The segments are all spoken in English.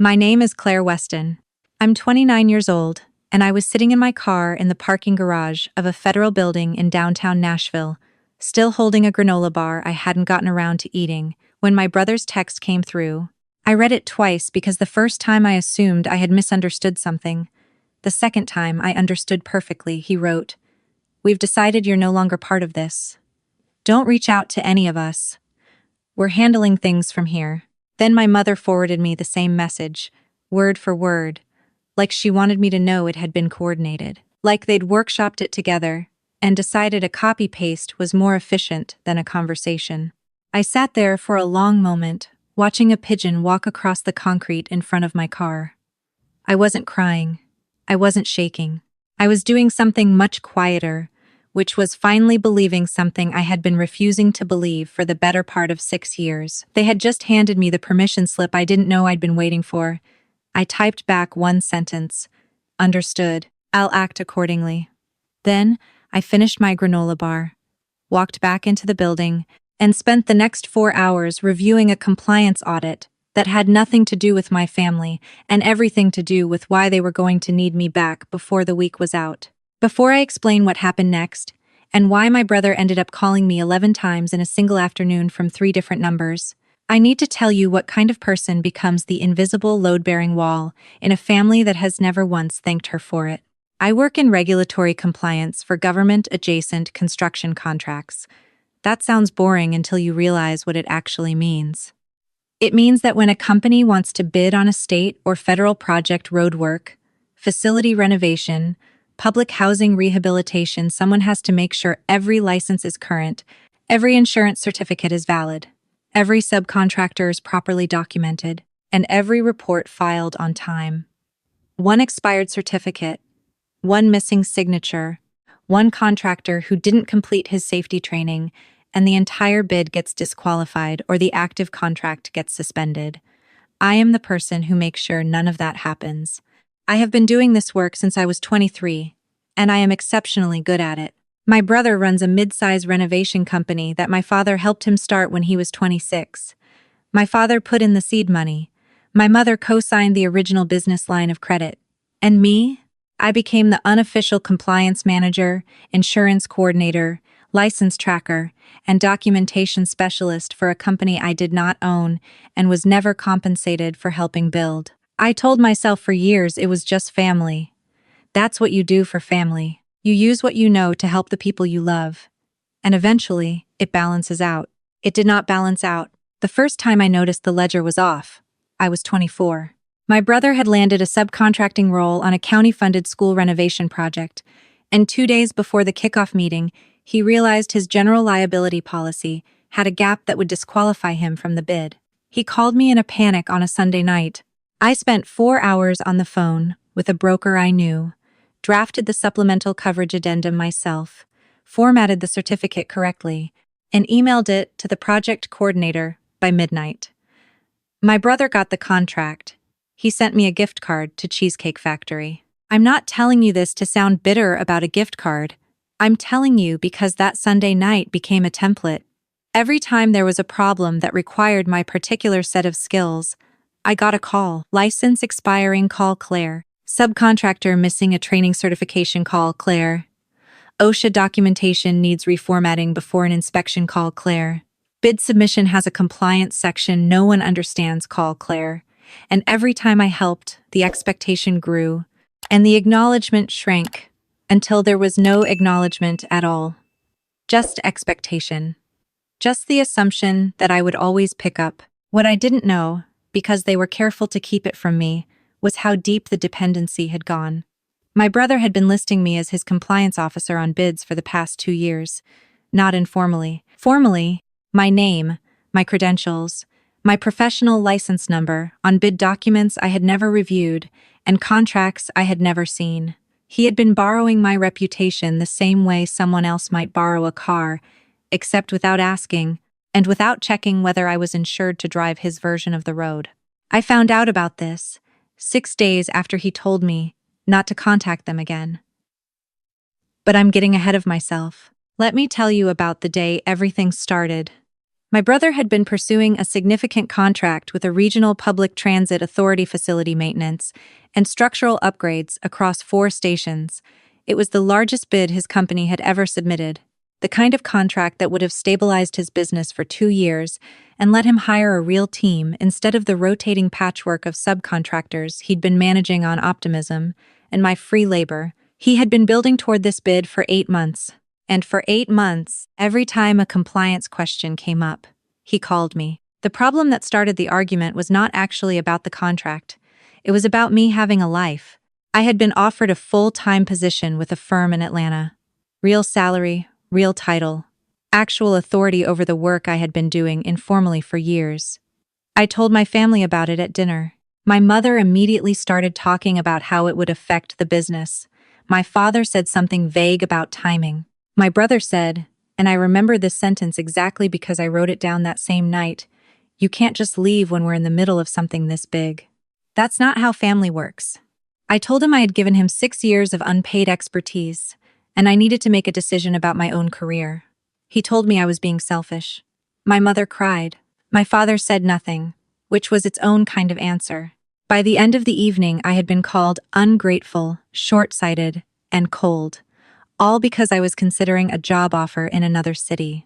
My name is Claire Weston. I'm 29 years old, and I was sitting in my car in the parking garage of a federal building in downtown Nashville, still holding a granola bar I hadn't gotten around to eating, when my brother's text came through. I read it twice because the first time I assumed I had misunderstood something. The second time I understood perfectly. He wrote, "We've decided you're no longer part of this. Don't reach out to any of us. We're handling things from here." Then my mother forwarded me the same message, word for word, like she wanted me to know it had been coordinated, like they'd workshopped it together and decided a copy-paste was more efficient than a conversation. I sat there for a long moment, watching a pigeon walk across the concrete in front of my car. I wasn't crying. I wasn't shaking. I was doing something much quieter, which was finally believing something I had been refusing to believe for the better part of 6 years. They had just handed me the permission slip I didn't know I'd been waiting for. I typed back one sentence. Understood. I'll act accordingly. Then, I finished my granola bar, walked back into the building, and spent the next 4 hours reviewing a compliance audit that had nothing to do with my family and everything to do with why they were going to need me back before the week was out. Before I explain what happened next, and why my brother ended up calling me 11 times in a single afternoon from 3 different numbers, I need to tell you what kind of person becomes the invisible load-bearing wall in a family that has never once thanked her for it. I work in regulatory compliance for government-adjacent construction contracts. That sounds boring until you realize what it actually means. It means that when a company wants to bid on a state or federal project roadwork, facility renovation, public housing rehabilitation, someone has to make sure every license is current, every insurance certificate is valid, every subcontractor is properly documented, and every report filed on time. One expired certificate, one missing signature, one contractor who didn't complete his safety training, and the entire bid gets disqualified or the active contract gets suspended. I am the person who makes sure none of that happens. I have been doing this work since I was 23, and I am exceptionally good at it. My brother runs a mid-size renovation company that my father helped him start when he was 26. My father put in the seed money. My mother co-signed the original business line of credit. And me? I became the unofficial compliance manager, insurance coordinator, license tracker, and documentation specialist for a company I did not own and was never compensated for helping build. I told myself for years it was just family. That's what you do for family. You use what you know to help the people you love. And eventually, it balances out. It did not balance out. The first time I noticed the ledger was off, I was 24. My brother had landed a subcontracting role on a county-funded school renovation project, and 2 days before the kickoff meeting, he realized his general liability policy had a gap that would disqualify him from the bid. He called me in a panic on a Sunday night. I spent 4 hours on the phone with a broker I knew, drafted the supplemental coverage addendum myself, formatted the certificate correctly, and emailed it to the project coordinator by midnight. My brother got the contract. He sent me a gift card to Cheesecake Factory. I'm not telling you this to sound bitter about a gift card. I'm telling you because that Sunday night became a template. Every time there was a problem that required my particular set of skills, I got a call. License expiring, call Claire. Subcontractor missing a training certification, call Claire. OSHA documentation needs reformatting before an inspection, call Claire. Bid submission has a compliance section no one understands, call Claire. And every time I helped, the expectation grew, and the acknowledgement shrank, until there was no acknowledgement at all. Just expectation. Just the assumption that I would always pick up. What I didn't know, because they were careful to keep it from me, was how deep the dependency had gone. My brother had been listing me as his compliance officer on bids for the past 2 years, not informally. Formally, my name, my credentials, my professional license number on bid documents I had never reviewed and contracts I had never seen. He had been borrowing my reputation the same way someone else might borrow a car, except without asking, and without checking whether I was insured to drive his version of the road. I found out about this 6 days after he told me not to contact them again. But I'm getting ahead of myself. Let me tell you about the day everything started. My brother had been pursuing a significant contract with a regional public transit authority facility maintenance and structural upgrades across 4 stations. It was the largest bid his company had ever submitted, the kind of contract that would have stabilized his business for 2 years and let him hire a real team instead of the rotating patchwork of subcontractors he'd been managing on optimism and my free labor. He had been building toward this bid for 8 months. And for 8 months, every time a compliance question came up, he called me. The problem that started the argument was not actually about the contract. It was about me having a life. I had been offered a full-time position with a firm in Atlanta. Real salary, real title, actual authority over the work I had been doing informally for years. I told my family about it at dinner. My mother immediately started talking about how it would affect the business. My father said something vague about timing. My brother said, and I remember this sentence exactly because I wrote it down that same night, "You can't just leave when we're in the middle of something this big." That's not how family works. I told him I had given him 6 years of unpaid expertise, and I needed to make a decision about my own career. He told me I was being selfish. My mother cried. My father said nothing, which was its own kind of answer. By the end of the evening, I had been called ungrateful, short-sighted, and cold, all because I was considering a job offer in another city.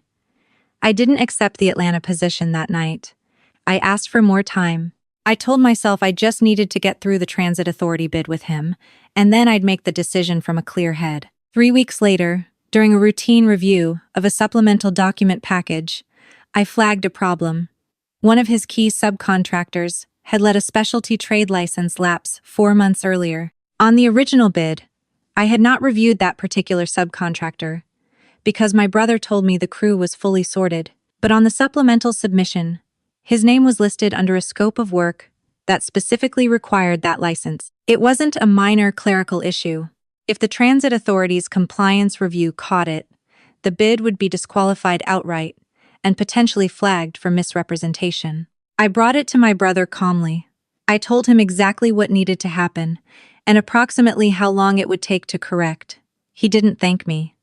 I didn't accept the Atlanta position that night. I asked for more time. I told myself I just needed to get through the transit authority bid with him, and then I'd make the decision from a clear head. 3 weeks later, during a routine review of a supplemental document package, I flagged a problem. One of his key subcontractors had let a specialty trade license lapse 4 months earlier. On the original bid, I had not reviewed that particular subcontractor because my brother told me the crew was fully sorted, but on the supplemental submission, his name was listed under a scope of work that specifically required that license. It wasn't a minor clerical issue. If the Transit Authority's compliance review caught it, the bid would be disqualified outright and potentially flagged for misrepresentation. I brought it to my brother calmly. I told him exactly what needed to happen and approximately how long it would take to correct. He didn't thank me.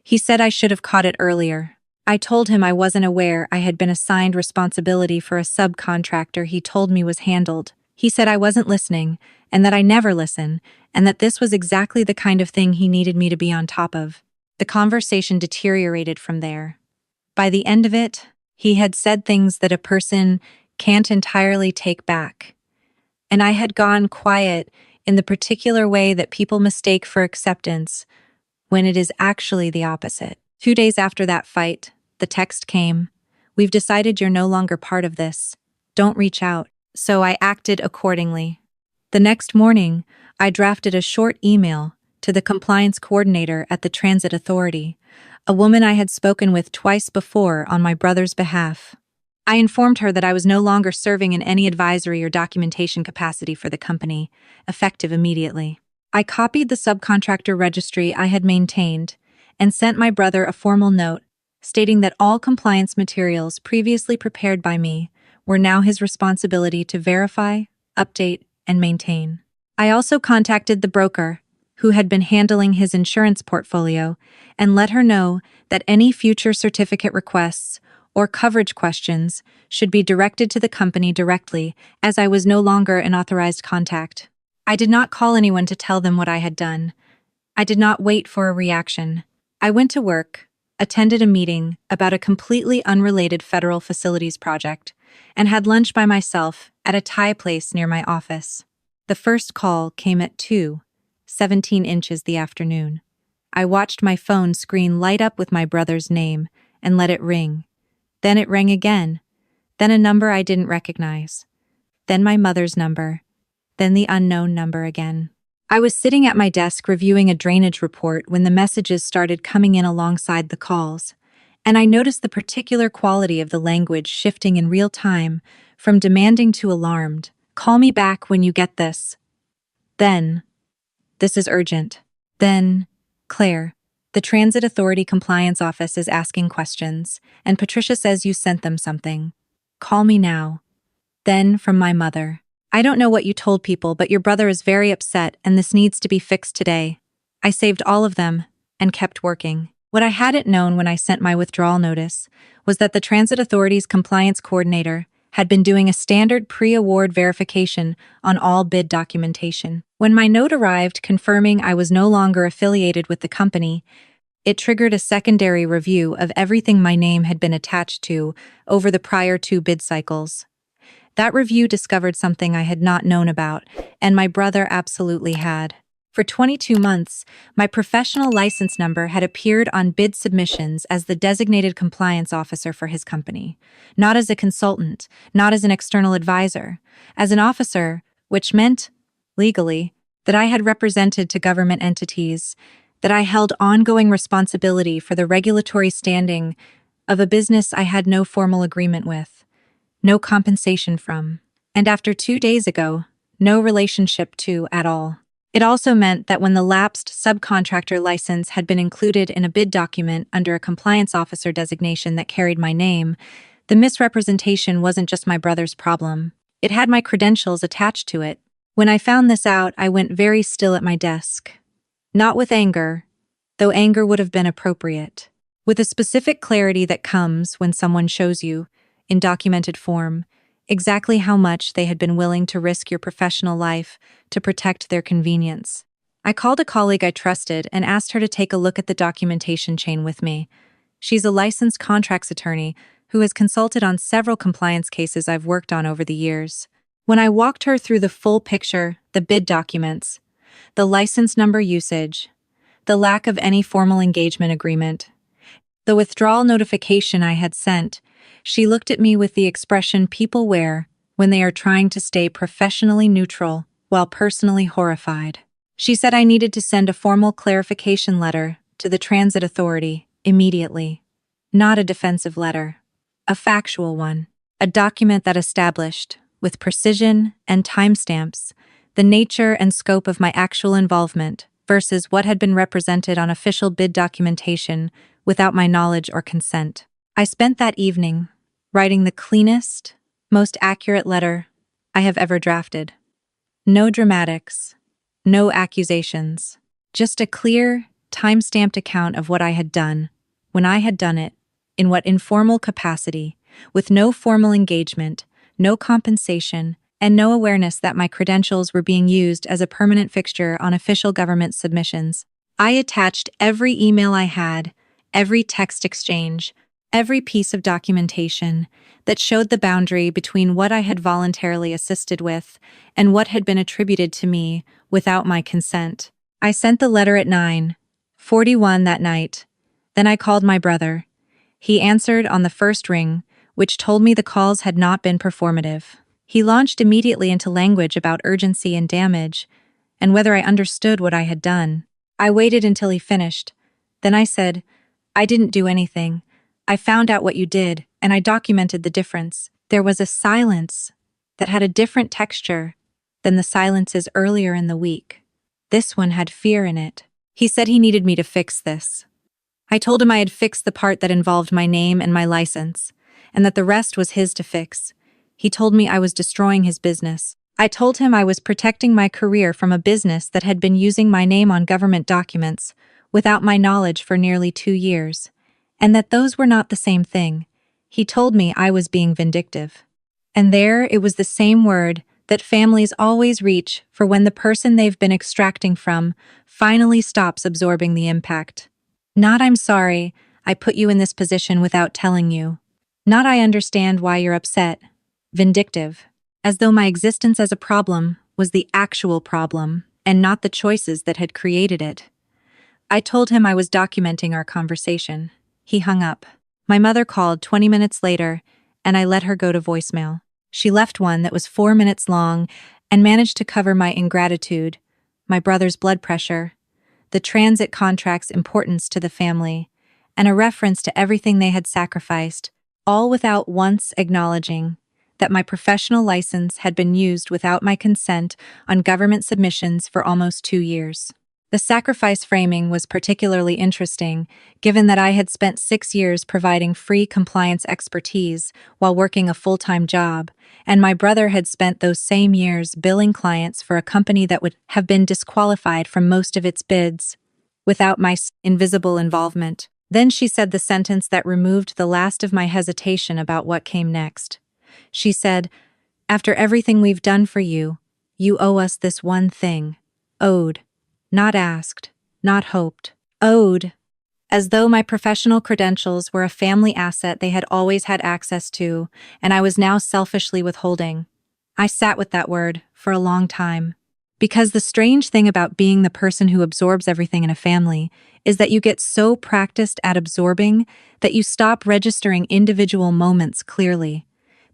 He said I should have caught it earlier. I told him I wasn't aware I had been assigned responsibility for a subcontractor he told me was handled. He said I wasn't listening, and that I never listen, and that this was exactly the kind of thing he needed me to be on top of. The conversation deteriorated from there. By the end of it, he had said things that a person can't entirely take back. And I had gone quiet in the particular way that people mistake for acceptance, when it is actually the opposite. 2 days after that fight, the text came, "We've decided you're no longer part of this. Don't reach out." So I acted accordingly. The next morning, I drafted a short email to the compliance coordinator at the Transit Authority, a woman I had spoken with twice before on my brother's behalf. I informed her that I was no longer serving in any advisory or documentation capacity for the company, effective immediately. I copied the subcontractor registry I had maintained and sent my brother a formal note stating that all compliance materials previously prepared by me were now his responsibility to verify, update, and maintain. I also contacted the broker, who had been handling his insurance portfolio, and let her know that any future certificate requests or coverage questions should be directed to the company directly, as I was no longer an authorized contact. I did not call anyone to tell them what I had done. I did not wait for a reaction. I went to work, attended a meeting about a completely unrelated federal facilities project, and had lunch by myself at a Thai place near my office. The first call came at 2:17 inches the afternoon. I watched my phone screen light up with my brother's name and let it ring. Then it rang again, then a number I didn't recognize, then my mother's number, then the unknown number again. I was sitting at my desk reviewing a drainage report when the messages started coming in alongside the calls, and I noticed the particular quality of the language shifting in real time from demanding to alarmed. "Call me back when you get this." Then, "This is urgent." Then, "Claire, the Transit Authority Compliance Office is asking questions, and Patricia says you sent them something. Call me now." Then, from my mother, "I don't know what you told people, but your brother is very upset and this needs to be fixed today." I saved all of them and kept working. What I hadn't known when I sent my withdrawal notice was that the Transit Authority's compliance coordinator had been doing a standard pre-award verification on all bid documentation. When my note arrived confirming I was no longer affiliated with the company, it triggered a secondary review of everything my name had been attached to over the prior 2 bid cycles. That review discovered something I had not known about, and my brother absolutely had. For 22 months, my professional license number had appeared on bid submissions as the designated compliance officer for his company, not as a consultant, not as an external advisor, as an officer, which meant, legally, that I had represented to government entities, that I held ongoing responsibility for the regulatory standing of a business I had no formal agreement with, no compensation from, and after 2 days ago, no relationship to at all. It also meant that when the lapsed subcontractor license had been included in a bid document under a compliance officer designation that carried my name, the misrepresentation wasn't just my brother's problem. It had my credentials attached to it. When I found this out, I went very still at my desk. Not with anger, though anger would have been appropriate. With a specific clarity that comes when someone shows you, in documented form, exactly how much they had been willing to risk your professional life to protect their convenience. I called a colleague I trusted and asked her to take a look at the documentation chain with me. She's a licensed contracts attorney who has consulted on several compliance cases I've worked on over the years. When I walked her through the full picture, the bid documents, the license number usage, the lack of any formal engagement agreement, the withdrawal notification I had sent, she looked at me with the expression people wear when they are trying to stay professionally neutral while personally horrified. She said I needed to send a formal clarification letter to the Transit Authority immediately. Not a defensive letter. A factual one. A document that established, with precision and timestamps, the nature and scope of my actual involvement versus what had been represented on official bid documentation without my knowledge or consent. I spent that evening writing the cleanest, most accurate letter I have ever drafted. No dramatics, no accusations, just a clear, time-stamped account of what I had done, when I had done it, in what informal capacity, with no formal engagement, no compensation, and no awareness that my credentials were being used as a permanent fixture on official government submissions. I attached every email I had, every text exchange, every piece of documentation that showed the boundary between what I had voluntarily assisted with and what had been attributed to me without my consent. I sent the letter at 9:41 that night. Then I called my brother. He answered on the first ring, which told me the calls had not been performative. He launched immediately into language about urgency and damage, and whether I understood what I had done. I waited until he finished. Then I said, I didn't do anything. I found out what you did, and I documented the difference. There was a silence that had a different texture than the silences earlier in the week. This one had fear in it. He said he needed me to fix this. I told him I had fixed the part that involved my name and my license, and that the rest was his to fix. He told me I was destroying his business. I told him I was protecting my career from a business that had been using my name on government documents without my knowledge for nearly 2 years, and that those were not the same thing. He told me I was being vindictive. And there it was the same word that families always reach for when the person they've been extracting from finally stops absorbing the impact. Not I'm sorry, I put you in this position without telling you. Not I understand why you're upset. Vindictive. As though my existence as a problem was the actual problem and not the choices that had created it. I told him I was documenting our conversation. He hung up. My mother called 20 minutes later, and I let her go to voicemail. She left one that was 4 minutes long and managed to cover my ingratitude, my brother's blood pressure, the transit contract's importance to the family, and a reference to everything they had sacrificed, all without once acknowledging that my professional license had been used without my consent on government submissions for almost 2 years. The sacrifice framing was particularly interesting, given that I had spent 6 years providing free compliance expertise while working a full-time job, and my brother had spent those same years billing clients for a company that would have been disqualified from most of its bids without my invisible involvement. Then she said the sentence that removed the last of my hesitation about what came next. She said, "After everything we've done for you, you owe us this one thing. Owed. Not asked. Not hoped. Owed." As though my professional credentials were a family asset they had always had access to, and I was now selfishly withholding. I sat with that word for a long time. Because the strange thing about being the person who absorbs everything in a family is that you get so practiced at absorbing that you stop registering individual moments clearly.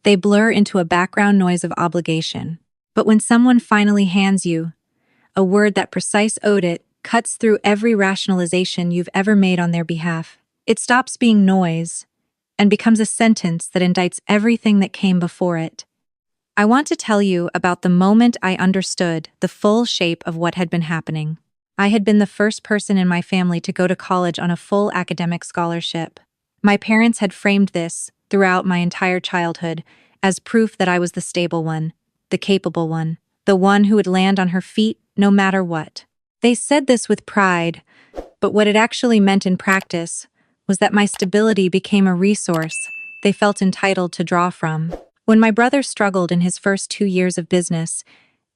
They blur into a background noise of obligation. But when someone finally hands you a word that precise owed it, cuts through every rationalization you've ever made on their behalf. It stops being noise and becomes a sentence that indicts everything that came before it. I want to tell you about the moment I understood the full shape of what had been happening. I had been the first person in my family to go to college on a full academic scholarship. My parents had framed this, throughout my entire childhood, as proof that I was the stable one, the capable one, the one who would land on her feet no matter what. They said this with pride, but what it actually meant in practice was that my stability became a resource they felt entitled to draw from. When my brother struggled in his first 2 years of business,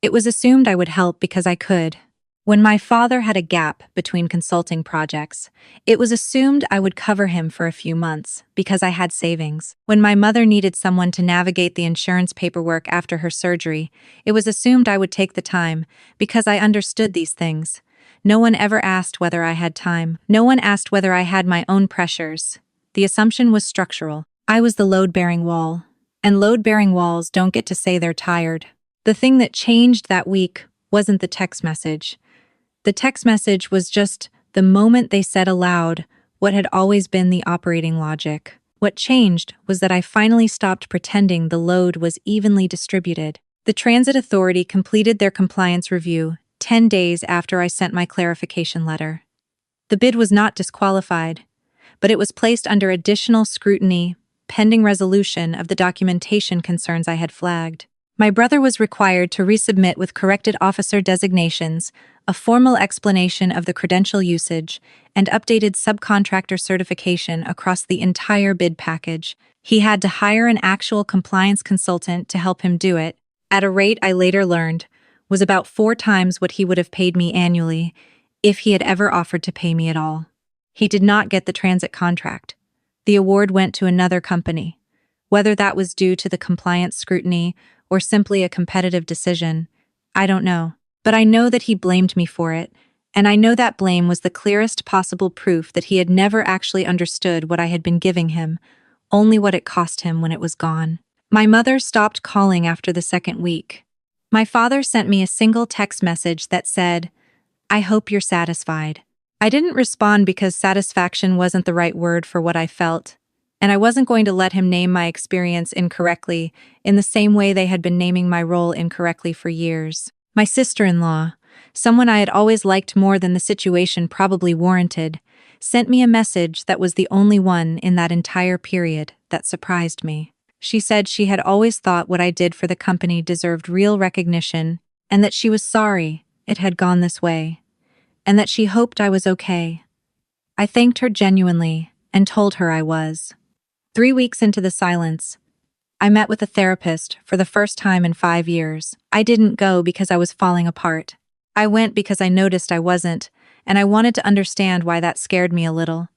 it was assumed I would help because I could. When my father had a gap between consulting projects, it was assumed I would cover him for a few months because I had savings. When my mother needed someone to navigate the insurance paperwork after her surgery, it was assumed I would take the time because I understood these things. No one ever asked whether I had time. No one asked whether I had my own pressures. The assumption was structural. I was the load-bearing wall. And load-bearing walls don't get to say they're tired. The thing that changed that week wasn't the text message. The text message was just the moment they said aloud what had always been the operating logic. What changed was that I finally stopped pretending the load was evenly distributed. The Transit Authority completed their compliance review 10 days after I sent my clarification letter. The bid was not disqualified, but it was placed under additional scrutiny pending resolution of the documentation concerns I had flagged. My brother was required to resubmit with corrected officer designations, a formal explanation of the credential usage, and updated subcontractor certification across the entire bid package. He had to hire an actual compliance consultant to help him do it, at a rate I later learned was about 4 times what he would have paid me annually if he had ever offered to pay me at all. He did not get the transit contract. The award went to another company. Whether that was due to the compliance scrutiny or simply a competitive decision, I don't know. But I know that he blamed me for it, and I know that blame was the clearest possible proof that he had never actually understood what I had been giving him, only what it cost him when it was gone. My mother stopped calling after the second week. My father sent me a single text message that said, "I hope you're satisfied." I didn't respond because satisfaction wasn't the right word for what I felt, and I wasn't going to let him name my experience incorrectly in the same way they had been naming my role incorrectly for years. My sister-in-law, someone I had always liked more than the situation probably warranted, sent me a message that was the only one in that entire period that surprised me. She said she had always thought what I did for the company deserved real recognition and that she was sorry it had gone this way, and that she hoped I was okay. I thanked her genuinely and told her I was. 3 weeks into the silence, I met with a therapist for the first time in 5 years. I didn't go because I was falling apart. I went because I noticed I wasn't, and I wanted to understand why that scared me a little.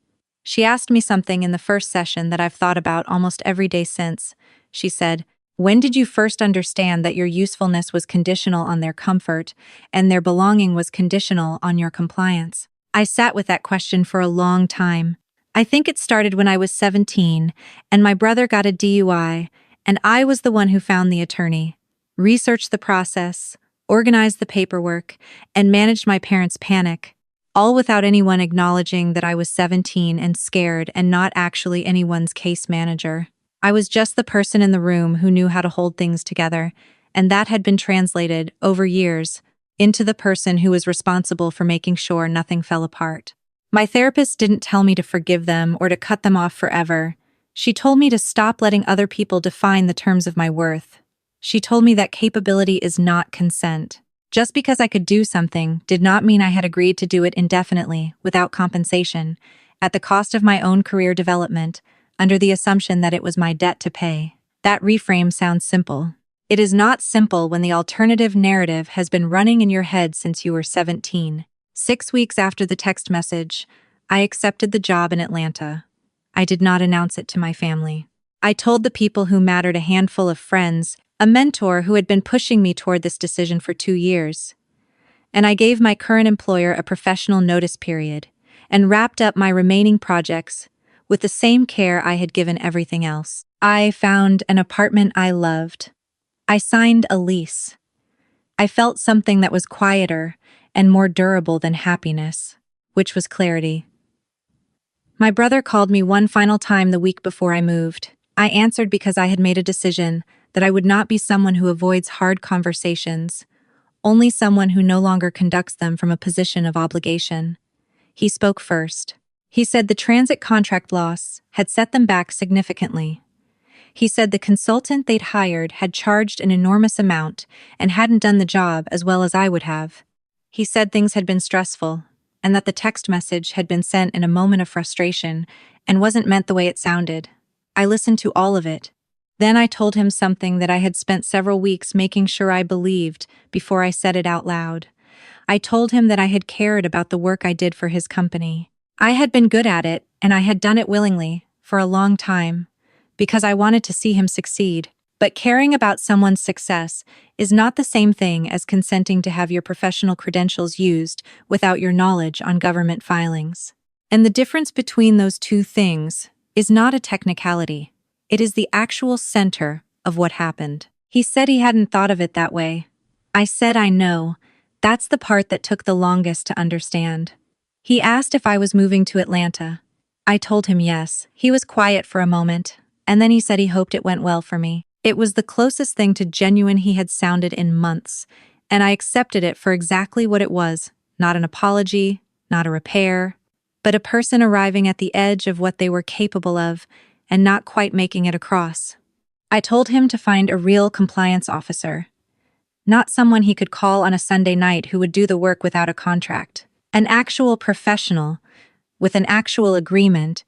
She asked me something in the first session that I've thought about almost every day since. She said, "When did you first understand that your usefulness was conditional on their comfort, and their belonging was conditional on your compliance?" I sat with that question for a long time. I think it started when I was 17, and my brother got a DUI, and I was the one who found the attorney, researched the process, organized the paperwork, and managed my parents' panic, all without anyone acknowledging that I was 17 and scared and not actually anyone's case manager. I was just the person in the room who knew how to hold things together, and that had been translated, over years, into the person who was responsible for making sure nothing fell apart. My therapist didn't tell me to forgive them or to cut them off forever. She told me to stop letting other people define the terms of my worth. She told me that capability is not consent. Just because I could do something did not mean I had agreed to do it indefinitely, without compensation, at the cost of my own career development, under the assumption that it was my debt to pay. That reframe sounds simple. It is not simple when the alternative narrative has been running in your head since you were 17. 6 weeks after the text message, I accepted the job in Atlanta. I did not announce it to my family. I told the people who mattered, a handful of friends, a mentor who had been pushing me toward this decision for 2 years. And I gave my current employer a professional notice period and wrapped up my remaining projects with the same care I had given everything else. I found an apartment I loved. I signed a lease. I felt something that was quieter and more durable than happiness, which was clarity. My brother called me one final time the week before I moved. I answered because I had made a decision that I would not be someone who avoids hard conversations, only someone who no longer conducts them from a position of obligation. He spoke first. He said the transit contract loss had set them back significantly. He said the consultant they'd hired had charged an enormous amount and hadn't done the job as well as I would have. He said things had been stressful, and that the text message had been sent in a moment of frustration and wasn't meant the way it sounded. I listened to all of it. Then I told him something that I had spent several weeks making sure I believed before I said it out loud. I told him that I had cared about the work I did for his company. I had been good at it, and I had done it willingly, for a long time, because I wanted to see him succeed. But caring about someone's success is not the same thing as consenting to have your professional credentials used without your knowledge on government filings. And the difference between those two things is not a technicality. It is the actual center of what happened. He said he hadn't thought of it that way. I said I know. That's the part that took the longest to understand. He asked if I was moving to Atlanta. I told him yes. He was quiet for a moment, and then he said he hoped it went well for me. It was the closest thing to genuine he had sounded in months, and I accepted it for exactly what it was, not an apology, not a repair, but a person arriving at the edge of what they were capable of and not quite making it across. I told him to find a real compliance officer, not someone he could call on a Sunday night who would do the work without a contract. An actual professional, with an actual agreement,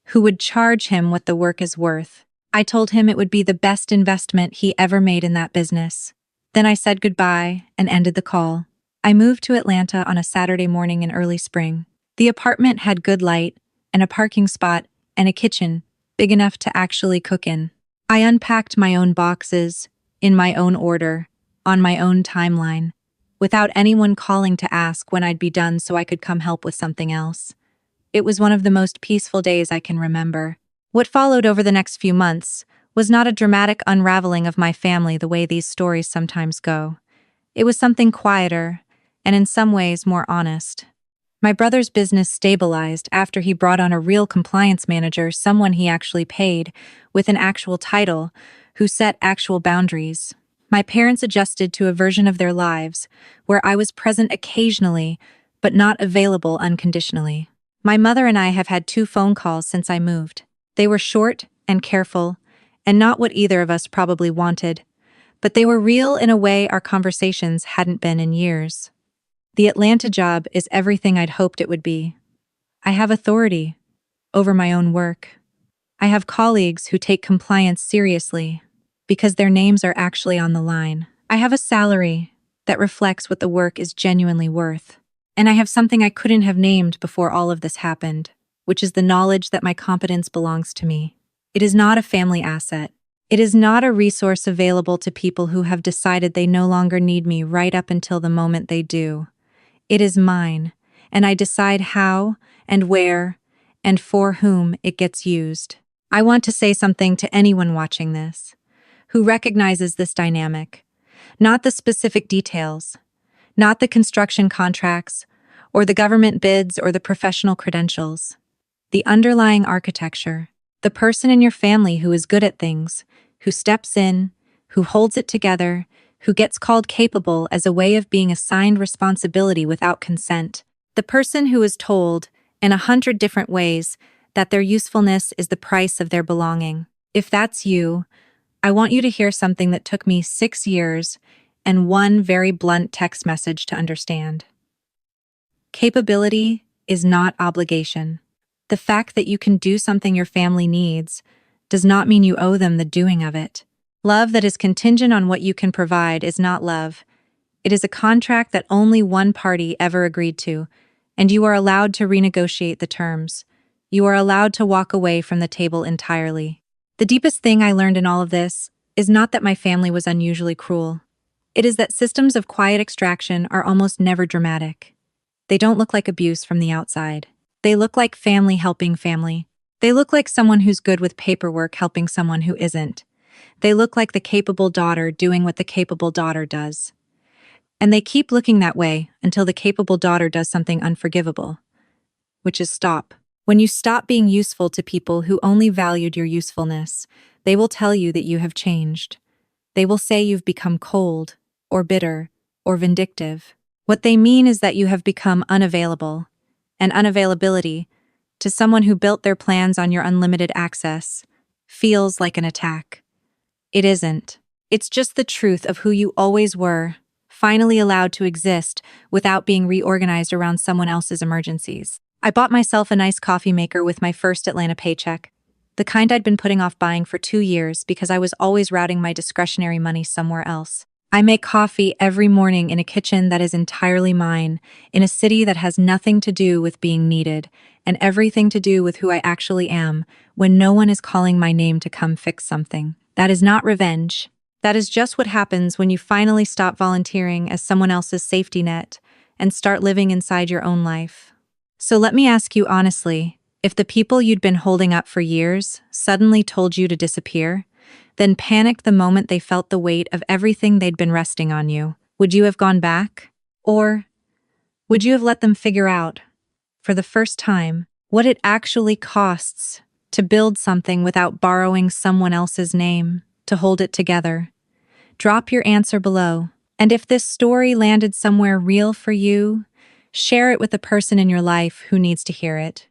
who would charge him what the work is worth. I told him it would be the best investment he ever made in that business. Then I said goodbye and ended the call. I moved to Atlanta on a Saturday morning in early spring. The apartment had good light, and a parking spot, and a kitchen, big enough to actually cook in. I unpacked my own boxes, in my own order, on my own timeline, without anyone calling to ask when I'd be done so I could come help with something else. It was one of the most peaceful days I can remember. What followed over the next few months was not a dramatic unraveling of my family the way these stories sometimes go. It was something quieter, and in some ways more honest. My brother's business stabilized after he brought on a real compliance manager, someone he actually paid, with an actual title, who set actual boundaries. My parents adjusted to a version of their lives where I was present occasionally, but not available unconditionally. My mother and I have had 2 phone calls since I moved. They were short and careful, and not what either of us probably wanted, but they were real in a way our conversations hadn't been in years. The Atlanta job is everything I'd hoped it would be. I have authority over my own work. I have colleagues who take compliance seriously because their names are actually on the line. I have a salary that reflects what the work is genuinely worth. And I have something I couldn't have named before all of this happened, which is the knowledge that my competence belongs to me. It is not a family asset. It is not a resource available to people who have decided they no longer need me right up until the moment they do. It is mine, and I decide how and where and for whom it gets used. I want to say something to anyone watching this who recognizes this dynamic, not the specific details, not the construction contracts, or the government bids or the professional credentials. The underlying architecture, the person in your family who is good at things, who steps in, who holds it together, who gets called capable as a way of being assigned responsibility without consent. The person who is told, in 100 different ways, that their usefulness is the price of their belonging. If that's you, I want you to hear something that took me 6 years and one very blunt text message to understand. Capability is not obligation. The fact that you can do something your family needs does not mean you owe them the doing of it. Love that is contingent on what you can provide is not love. It is a contract that only one party ever agreed to, and you are allowed to renegotiate the terms. You are allowed to walk away from the table entirely. The deepest thing I learned in all of this is not that my family was unusually cruel. It is that systems of quiet extraction are almost never dramatic. They don't look like abuse from the outside. They look like family helping family. They look like someone who's good with paperwork helping someone who isn't. They look like the capable daughter doing what the capable daughter does. And they keep looking that way until the capable daughter does something unforgivable, which is stop. When you stop being useful to people who only valued your usefulness, they will tell you that you have changed. They will say you've become cold, or bitter, or vindictive. What they mean is that you have become unavailable. And unavailability, to someone who built their plans on your unlimited access, feels like an attack. It isn't. It's just the truth of who you always were, finally allowed to exist without being reorganized around someone else's emergencies. I bought myself a nice coffee maker with my first Atlanta paycheck, the kind I'd been putting off buying for 2 years because I was always routing my discretionary money somewhere else. I make coffee every morning in a kitchen that is entirely mine, in a city that has nothing to do with being needed, and everything to do with who I actually am, when no one is calling my name to come fix something. That is not revenge. That is just what happens when you finally stop volunteering as someone else's safety net and start living inside your own life. So let me ask you honestly, if the people you'd been holding up for years suddenly told you to disappear, then panicked the moment they felt the weight of everything they'd been resting on you, would you have gone back? Or would you have let them figure out, for the first time, what it actually costs to build something without borrowing someone else's name to hold it together? Drop your answer below. And if this story landed somewhere real for you, share it with the person in your life who needs to hear it.